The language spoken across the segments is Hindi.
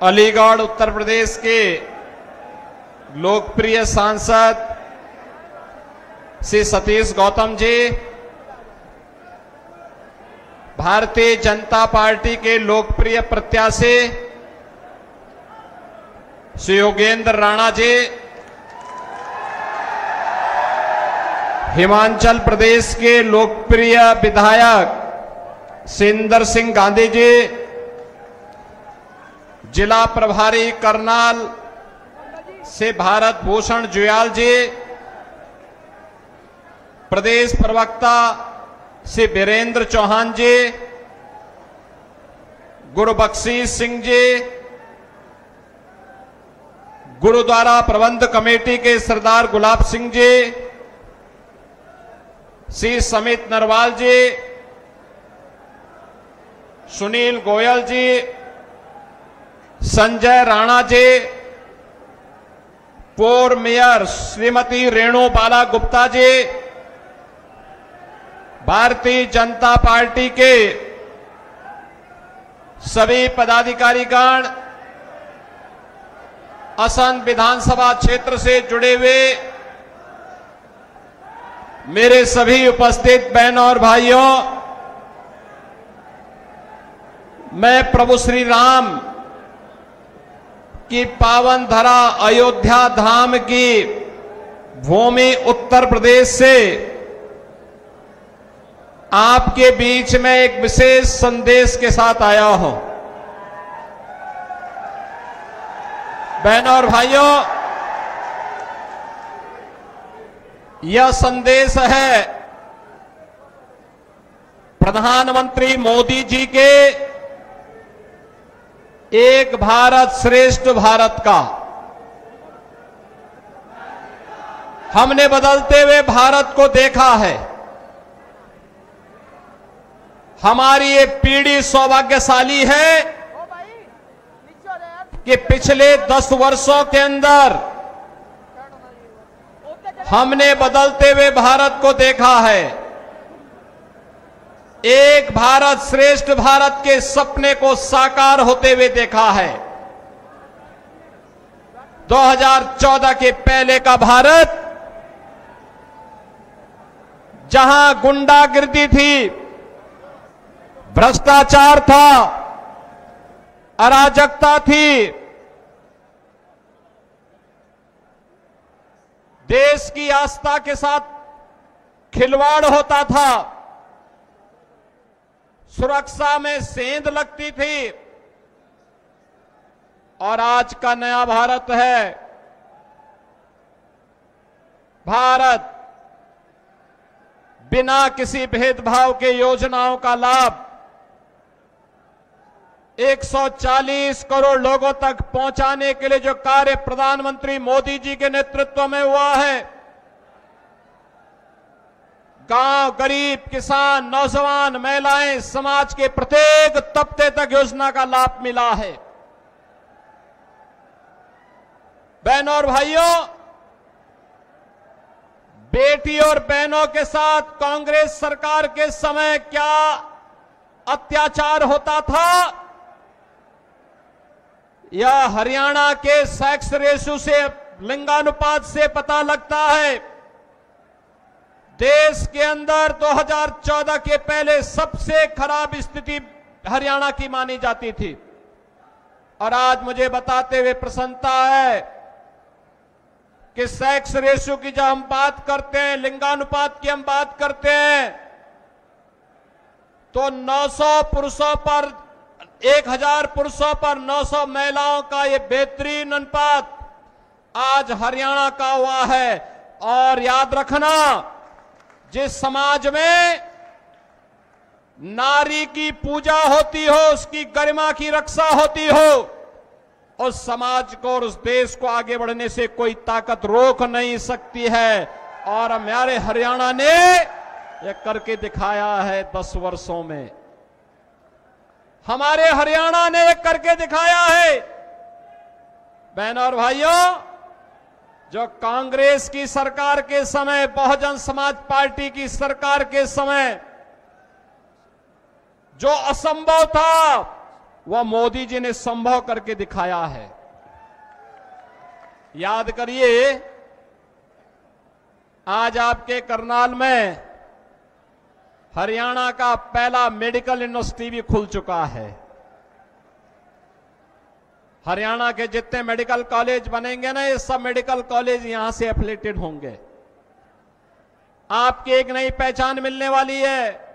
अलीगढ़ उत्तर प्रदेश के लोकप्रिय सांसद श्री सतीश गौतम जी, भारतीय जनता पार्टी के लोकप्रिय प्रत्याशी श्री योगेंद्र राणा जी, हिमाचल प्रदेश के लोकप्रिय विधायक सिंदर सिंह गांधी जी, जिला प्रभारी करनाल से भारत भूषण जुयाल जी, प्रदेश प्रवक्ता श्री वीरेंद्र चौहान जी, गुरुबख्शीश सिंह जी, गुरुद्वारा प्रबंध कमेटी के सरदार गुलाब सिंह जी, श्री समित नरवाल जी, सुनील गोयल जी, संजय राणा जी, पूर्व मेयर श्रीमती रेणु बाला गुप्ता जी, भारतीय जनता पार्टी के सभी पदाधिकारीगण, असम विधानसभा क्षेत्र से जुड़े हुए मेरे सभी उपस्थित बहनों और भाइयों, मैं प्रभु श्री राम की पावन धरा अयोध्या धाम की भूमि उत्तर प्रदेश से आपके बीच में एक विशेष संदेश के साथ आया हूं। बहनों और भाइयों, यह संदेश है प्रधानमंत्री मोदी जी के एक भारत श्रेष्ठ भारत का। हमने बदलते हुए भारत को देखा है। हमारी ये पीढ़ी सौभाग्यशाली है कि पिछले 10 वर्षों के अंदर हमने बदलते हुए भारत को देखा है। एक भारत श्रेष्ठ भारत के सपने को साकार होते हुए देखा है। 2014 के पहले का भारत, जहां गुंडागिर्दी थी, भ्रष्टाचार था, अराजकता थी, देश की आस्था के साथ खिलवाड़ होता था, सुरक्षा में सेंध लगती थी, और आज का नया भारत है। भारत बिना किसी भेदभाव के योजनाओं का लाभ 140 करोड़ लोगों तक पहुंचाने के लिए जो कार्य प्रधानमंत्री मोदी जी के नेतृत्व में हुआ है, गांव, गरीब, किसान, नौजवान, महिलाएं, समाज के प्रत्येक तबके तक योजना का लाभ मिला है। बहनों और भाइयों, बेटी और बहनों के साथ कांग्रेस सरकार के समय क्या अत्याचार होता था, यह हरियाणा के सेक्स रेशियो से, लिंगानुपात से पता लगता है। देश के अंदर 2014 के पहले सबसे खराब स्थिति हरियाणा की मानी जाती थी, और आज मुझे बताते हुए प्रसन्नता है कि सेक्स रेशियो की जब हम बात करते हैं, लिंगानुपात की हम बात करते हैं, तो 900 पुरुषों पर 1000 पुरुषों पर 900 महिलाओं का ये बेहतरीन अनुपात आज हरियाणा का हुआ है। और याद रखना, जिस समाज में नारी की पूजा होती हो, उसकी गरिमा की रक्षा होती हो, उस समाज को और उस देश को आगे बढ़ने से कोई ताकत रोक नहीं सकती है। और हमारे हरियाणा ने यह करके दिखाया है 10 वर्षों में। हमारे हरियाणा ने यह करके दिखाया है। बहनों और भाइयों, जो कांग्रेस की सरकार के समय, बहुजन समाज पार्टी की सरकार के समय जो असंभव था, वह मोदी जी ने संभव करके दिखाया है। याद करिए, आज आपके करनाल में हरियाणा का पहला मेडिकल यूनिवर्सिटी भी खुल चुका है। हरियाणा के जितने मेडिकल कॉलेज बनेंगे ना, ये सब मेडिकल कॉलेज यहां से एफिलिएटेड होंगे। आपकी एक नई पहचान मिलने वाली है।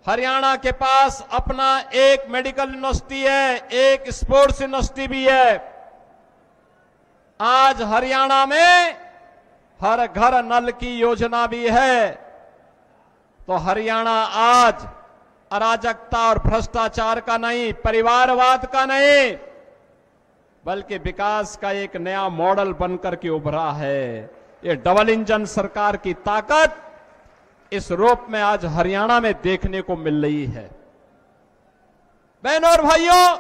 हरियाणा के पास अपना एक मेडिकल यूनिवर्सिटी है, एक स्पोर्ट्स यूनिवर्सिटी भी है। आज हरियाणा में हर घर नल की योजना भी है। तो हरियाणा आज अराजकता और भ्रष्टाचार का नहीं, परिवारवाद का नहीं, बल्कि विकास का एक नया मॉडल बनकर के उभरा है। ये डबल इंजन सरकार की ताकत इस रूप में आज हरियाणा में देखने को मिल रही है। बहनों और भाइयों,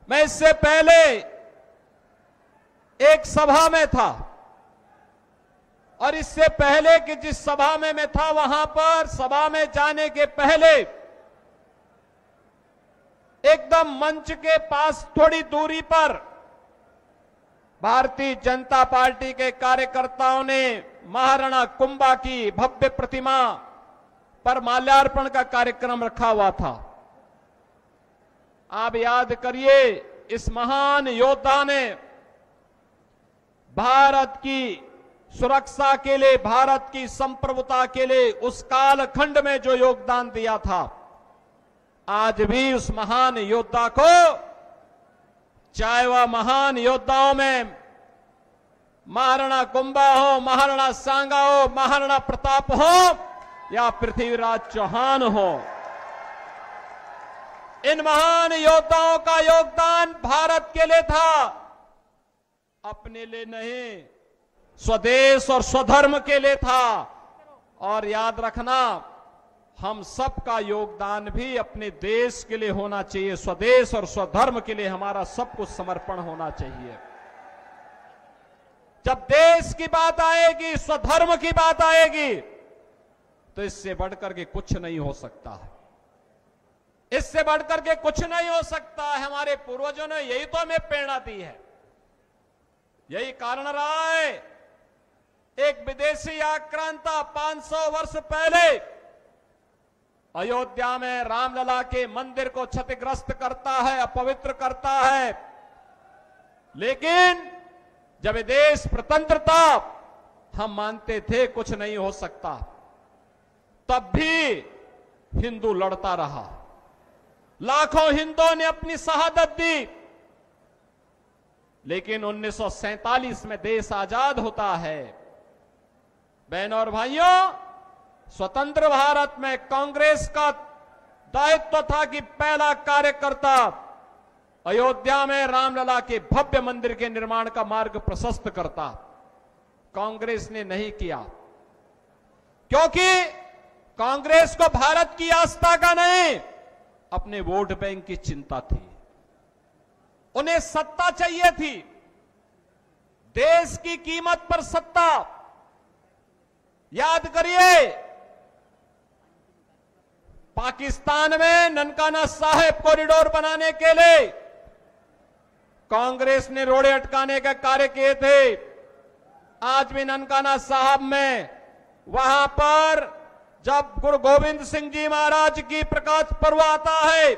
मैं इससे पहले एक सभा में था और इससे पहले कि जिस सभा में मैं था, वहां पर सभा में जाने के पहले एकदम मंच के पास थोड़ी दूरी पर भारतीय जनता पार्टी के कार्यकर्ताओं ने महाराणा कुंभा की भव्य प्रतिमा पर माल्यार्पण का कार्यक्रम रखा हुआ था। आप याद करिए, इस महान योद्धा ने भारत की सुरक्षा के लिए, भारत की संप्रभुता के लिए उस कालखंड में जो योगदान दिया था, आज भी उस महान योद्धा को, चाहे वह महान योद्धाओं में महाराणा कुंभा हो, महाराणा सांगा हो, महाराणा प्रताप हो या पृथ्वीराज चौहान हो, इन महान योद्धाओं का योगदान भारत के लिए था, अपने लिए नहीं, स्वदेश और स्वधर्म के लिए था। और याद रखना, हम सबका योगदान भी अपने देश के लिए होना चाहिए। स्वदेश और स्वधर्म के लिए हमारा सब कुछ समर्पण होना चाहिए। जब देश की बात आएगी, स्वधर्म की बात आएगी, तो इससे बढ़कर के कुछ नहीं हो सकता है। इससे बढ़कर के कुछ नहीं हो सकता है। हमारे पूर्वजों ने यही तो हमें प्रेरणा दी है, यही कारण रहा है। एक विदेशी आक्रांता 500 वर्ष पहले अयोध्या में रामलला के मंदिर को क्षतिग्रस्त करता है, अपवित्र करता है, लेकिन जब देश स्वतंत्र था, हम मानते थे कुछ नहीं हो सकता, तब भी हिंदू लड़ता रहा। लाखों हिंदुओं ने अपनी शहादत दी, लेकिन 1947 में देश आजाद होता है। बहनों और भाइयों, स्वतंत्र भारत में कांग्रेस का दायित्व था कि पहला कार्यकर्ता अयोध्या में रामलला के भव्य मंदिर के निर्माण का मार्ग प्रशस्त करता। कांग्रेस ने नहीं किया, क्योंकि कांग्रेस को भारत की आस्था का नहीं, अपने वोट बैंक की चिंता थी। उन्हें सत्ता चाहिए थी, देश की कीमत पर सत्ता। याद करिए, पाकिस्तान में ननकाना साहिब कॉरिडोर बनाने के लिए कांग्रेस ने रोड़े अटकाने का कार्य किए थे। आज भी ननकाना साहिब में, वहां पर जब गुरु गोविंद सिंह जी महाराज की प्रकाश पर्व आता है,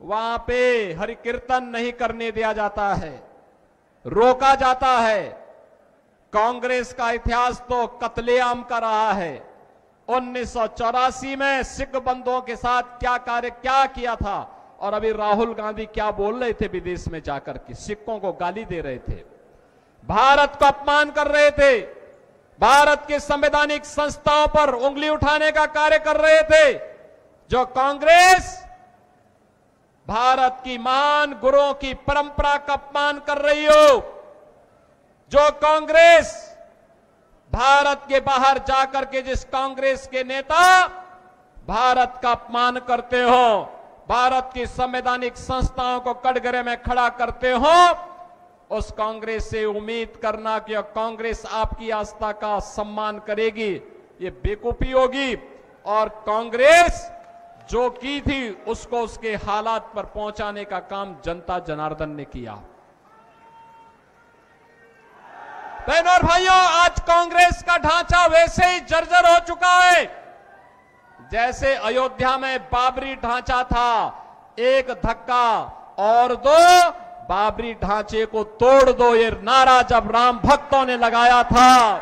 वहां पे हरि कीर्तन नहीं करने दिया जाता है, रोका जाता है। कांग्रेस का इतिहास तो कत्लेआम का रहा है। 1984 में सिख बंधुओं के साथ क्या किया था, और अभी राहुल गांधी क्या बोल रहे थे विदेश में जाकर के, सिखों को गाली दे रहे थे, भारत का अपमान कर रहे थे, भारत के संवैधानिक संस्थाओं पर उंगली उठाने का कार्य कर रहे थे। जो कांग्रेस भारत की महान गुरुओं की परंपरा का अपमान कर रही हो, जो कांग्रेस भारत के बाहर जाकर के जिस कांग्रेस के नेता भारत का अपमान करते हो, भारत की संवैधानिक संस्थाओं को कटघरे में खड़ा करते हो, उस कांग्रेस से उम्मीद करना कि कांग्रेस आपकी आस्था का सम्मान करेगी, ये बेवकूफी होगी। और कांग्रेस जो की थी उसको उसके हालात पर पहुंचाने का काम जनता जनार्दन ने किया। बहनों और भाइयों, आज कांग्रेस का ढांचा वैसे ही जर्जर हो चुका है जैसे अयोध्या में बाबरी ढांचा था। एक धक्का और दो, बाबरी ढांचे को तोड़ दो, ये नारा जब राम भक्तों ने लगाया था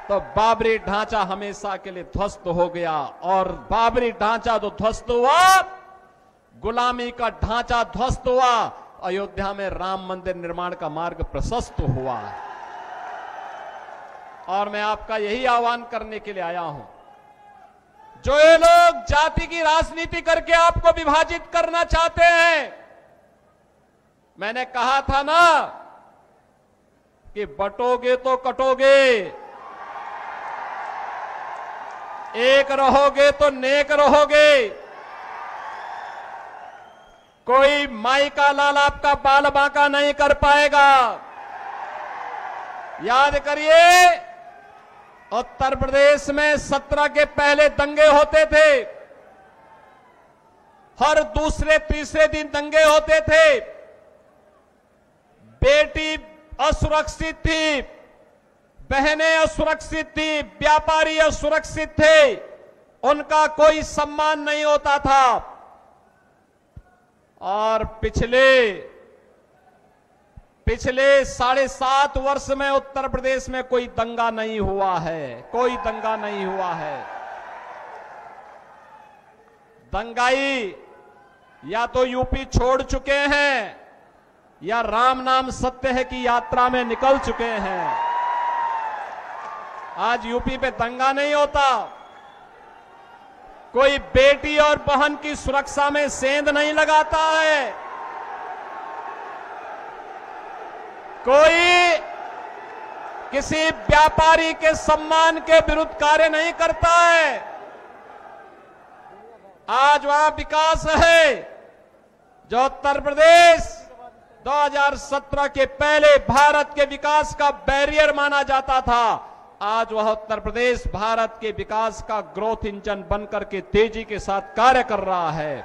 तो बाबरी ढांचा हमेशा के लिए ध्वस्त हो गया। और बाबरी ढांचा जो ध्वस्त हुआ, गुलामी का ढांचा ध्वस्त हुआ, अयोध्या में राम मंदिर निर्माण का मार्ग प्रशस्त हुआ। और मैं आपका यही आह्वान करने के लिए आया हूं, जो ये लोग जाति की राजनीति करके आपको विभाजित करना चाहते हैं, मैंने कहा था ना कि बटोगे तो कटोगे, एक रहोगे तो नेक रहोगे। कोई माई का लाल आपका बाल बांका नहीं कर पाएगा। याद करिए, उत्तर प्रदेश में 17 के पहले दंगे होते थे, हर दूसरे तीसरे दिन दंगे होते थे। बेटी असुरक्षित थी, बहनें असुरक्षित थी, व्यापारी असुरक्षित थे, उनका कोई सम्मान नहीं होता था। और पिछले 7.5 वर्ष में उत्तर प्रदेश में कोई दंगा नहीं हुआ है, कोई दंगा नहीं हुआ है। दंगाई या तो यूपी छोड़ चुके हैं या राम नाम सत्य है की यात्रा में निकल चुके हैं। आज यूपी पे दंगा नहीं होता, कोई बेटी और बहन की सुरक्षा में सेंध नहीं लगाता है, कोई किसी व्यापारी के सम्मान के विरुद्ध कार्य नहीं करता है। आज वहां विकास है जो उत्तर प्रदेश 2017 के पहले भारत के विकास का बैरियर माना जाता था। आज वह उत्तर प्रदेश भारत के विकास का ग्रोथ इंजन बनकर के तेजी के साथ कार्य कर रहा है।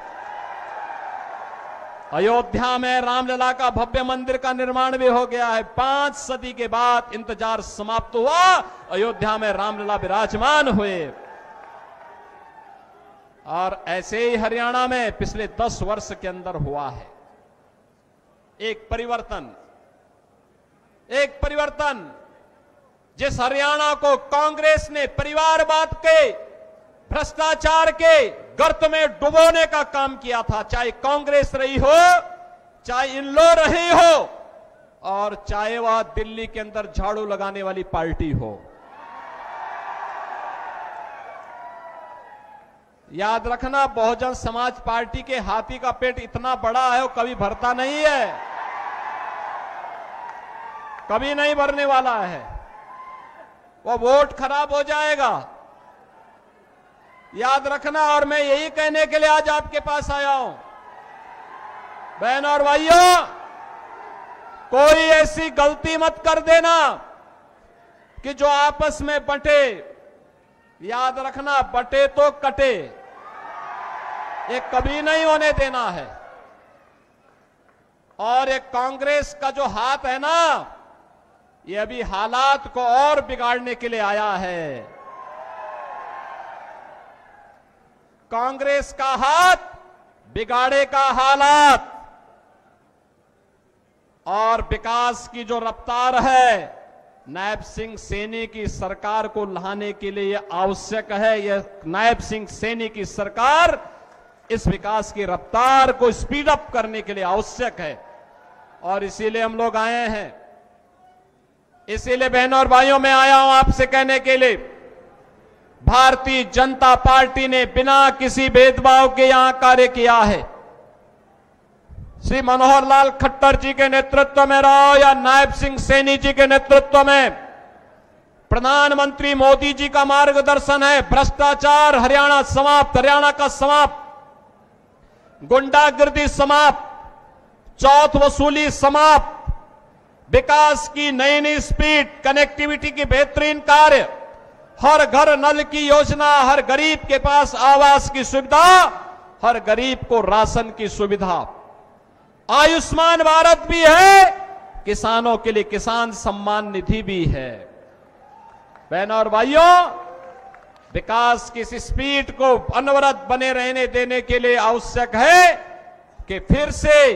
अयोध्या में रामलला का भव्य मंदिर का निर्माण भी हो गया है। 5 सदी के बाद इंतजार समाप्त हुआ, अयोध्या में रामलला विराजमान हुए। और ऐसे ही हरियाणा में पिछले 10 वर्ष के अंदर हुआ है एक परिवर्तन। जिस हरियाणा को कांग्रेस ने परिवारवाद के, भ्रष्टाचार के गर्त में डुबोने का काम किया था, चाहे कांग्रेस रही हो, चाहे इनलो रही हो, और चाहे वह दिल्ली के अंदर झाड़ू लगाने वाली पार्टी हो। याद रखना, बहुजन समाज पार्टी के हाथी का पेट इतना बड़ा है वो कभी भरता नहीं है, कभी नहीं भरने वाला है। वो वोट खराब हो जाएगा, याद रखना। और मैं यही कहने के लिए आज आपके पास आया हूं, बहनों और भाइयों, कोई ऐसी गलती मत कर देना कि जो आपस में बंटे। याद रखना, बंटे तो कटे, ये कभी नहीं होने देना है। और एक कांग्रेस का जो हाथ है ना, ये अभी हालात को और बिगाड़ने के लिए आया है। कांग्रेस का हाथ बिगाड़ेगा हालात। और विकास की जो रफ्तार है, नायब सिंह सैनी की सरकार को लाने के लिए यह आवश्यक है। यह नायब सिंह सैनी की सरकार इस विकास की रफ्तार को स्पीड अप करने के लिए आवश्यक है। और इसीलिए हम लोग आए हैं। इसीलिए बहनों और भाइयों, मैं आया हूं आपसे कहने के लिए, भारतीय जनता पार्टी ने बिना किसी भेदभाव के यहां कार्य किया है। श्री मनोहर लाल खट्टर जी के नेतृत्व में रहो या नायब सिंह सैनी जी के नेतृत्व में, प्रधानमंत्री मोदी जी का मार्गदर्शन है। भ्रष्टाचार हरियाणा समाप्त, हरियाणा का समाप्त, गुंडागिर्दी समाप्त, चौथ वसूली समाप्त, विकास की नई नई स्पीड, कनेक्टिविटी की बेहतरीन कार्य, हर घर नल की योजना, हर गरीब के पास आवास की सुविधा, हर गरीब को राशन की सुविधा। आयुष्मान भारत भी है, किसानों के लिए किसान सम्मान निधि भी है। बहनों और भाइयों, विकास की इस स्पीड को अनवरत बने रहने देने के लिए आवश्यक है कि फिर से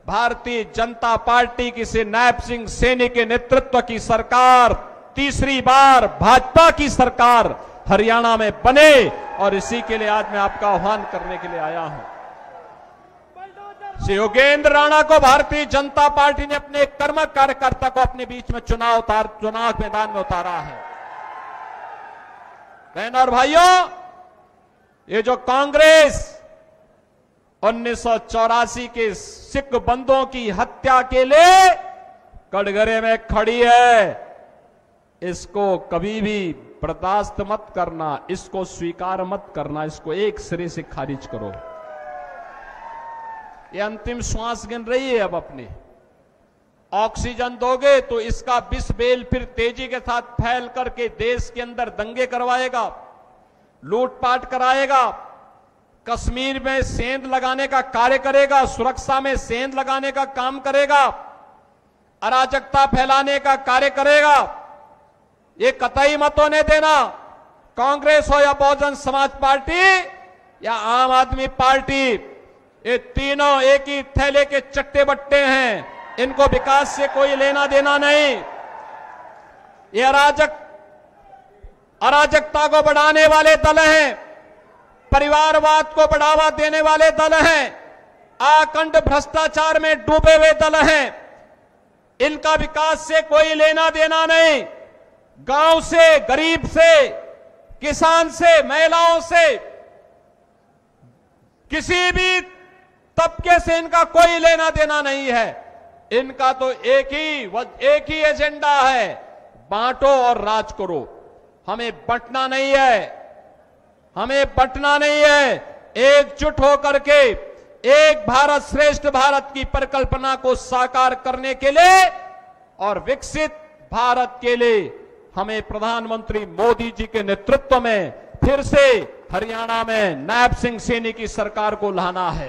भारतीय जनता पार्टी की से नायब सिंह सैनी के नेतृत्व की सरकार, तीसरी बार भाजपा की सरकार हरियाणा में बने, और इसी के लिए आज मैं आपका आह्वान करने के लिए आया हूं। श्री योगेंद्र राणा को भारतीय जनता पार्टी ने अपने कर्मक कार्यकर्ता को अपने बीच में चुनाव मैदान में उतारा है। बहनों और भाइयों, ये जो कांग्रेस 1984 के सिख बंदों की हत्या के लिए कटघरे में खड़ी है, इसको कभी भी बर्दाश्त मत करना, इसको स्वीकार मत करना, इसको एक सिरे से खारिज करो। ये अंतिम श्वास गिन रही है, अब अपनी ऑक्सीजन दोगे तो इसका विष बेल फिर तेजी के साथ फैल करके देश के अंदर दंगे करवाएगा, लूटपाट कराएगा, कश्मीर में सेंध लगाने का कार्य करेगा, सुरक्षा में सेंध लगाने का काम करेगा, अराजकता फैलाने का कार्य करेगा। ये कतई मत होने देना। कांग्रेस हो या बहुजन समाज पार्टी या आम आदमी पार्टी, ये तीनों एक ही थैले के चट्टे बट्टे हैं, इनको विकास से कोई लेना देना नहीं। ये अराजकता को बढ़ाने वाले दल हैं, परिवारवाद को बढ़ावा देने वाले दल हैं, आखंड भ्रष्टाचार में डूबे हुए दल हैं। इनका विकास से कोई लेना देना नहीं। गांव से, गरीब से, किसान से, महिलाओं से, किसी भी तबके से इनका कोई लेना देना नहीं है। इनका तो एक ही एजेंडा है, बांटो और राज करो। हमें बंटना नहीं है, हमें बंटना नहीं है। एकजुट होकर के एक भारत श्रेष्ठ भारत की परिकल्पना को साकार करने के लिए और विकसित भारत के लिए हमें प्रधानमंत्री मोदी जी के नेतृत्व में फिर से हरियाणा में नायब सिंह सैनी की सरकार को लाना है।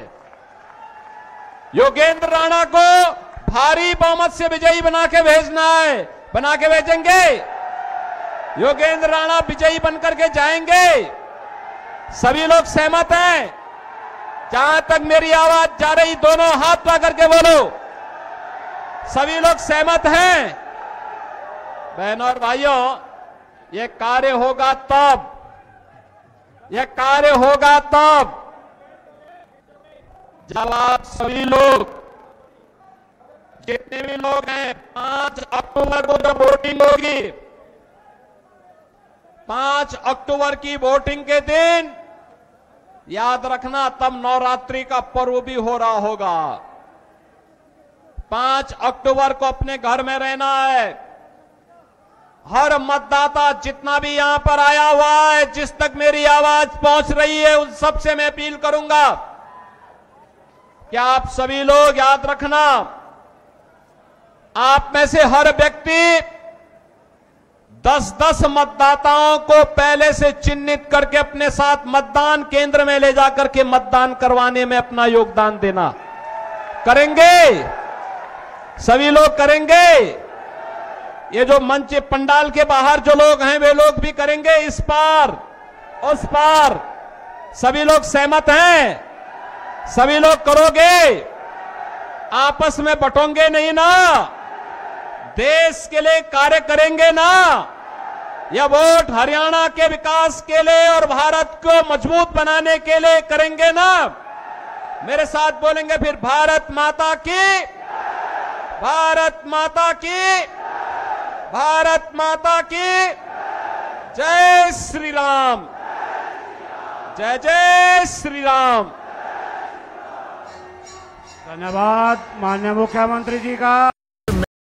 योगेंद्र राणा को भारी बहुमत से विजयी बना के भेजना है। बना के भेजेंगे। योगेंद्र राणा विजयी बनकर के जाएंगे। सभी लोग सहमत हैं? जहां तक मेरी आवाज जा रही, दोनों हाथ ला करके बोलो। सभी लोग सहमत हैं? बहनों और भाइयों, यह कार्य होगा तब, यह कार्य होगा तब जब आप सभी लोग, जितने भी लोग हैं, 5 अक्टूबर को जब वोटिंग होगी, 5 अक्टूबर की वोटिंग के दिन याद रखना, तब नवरात्रि का पर्व भी हो रहा होगा। 5 अक्टूबर को अपने घर में रहना है। हर मतदाता जितना भी यहां पर आया हुआ है, जिस तक मेरी आवाज पहुंच रही है, उन सबसे मैं अपील करूंगा कि आप सभी लोग याद रखना, आप में से हर व्यक्ति 10-10 मतदाताओं को पहले से चिन्हित करके अपने साथ मतदान केंद्र में ले जाकर के मतदान करवाने में अपना योगदान देना। करेंगे? सभी लोग करेंगे? ये जो मंच पंडाल के बाहर जो लोग हैं, वे लोग भी करेंगे? इस पार उस पार सभी लोग सहमत हैं? सभी लोग करोगे? आपस में बंटोगे नहीं ना? देश के लिए कार्य करेंगे ना? यह वोट हरियाणा के विकास के लिए और भारत को मजबूत बनाने के लिए करेंगे ना? मेरे साथ बोलेंगे फिर, भारत माता की, भारत माता की, भारत माता की जय श्री राम, जय जय श्री राम। धन्यवाद माननीय मुख्यमंत्री जी का।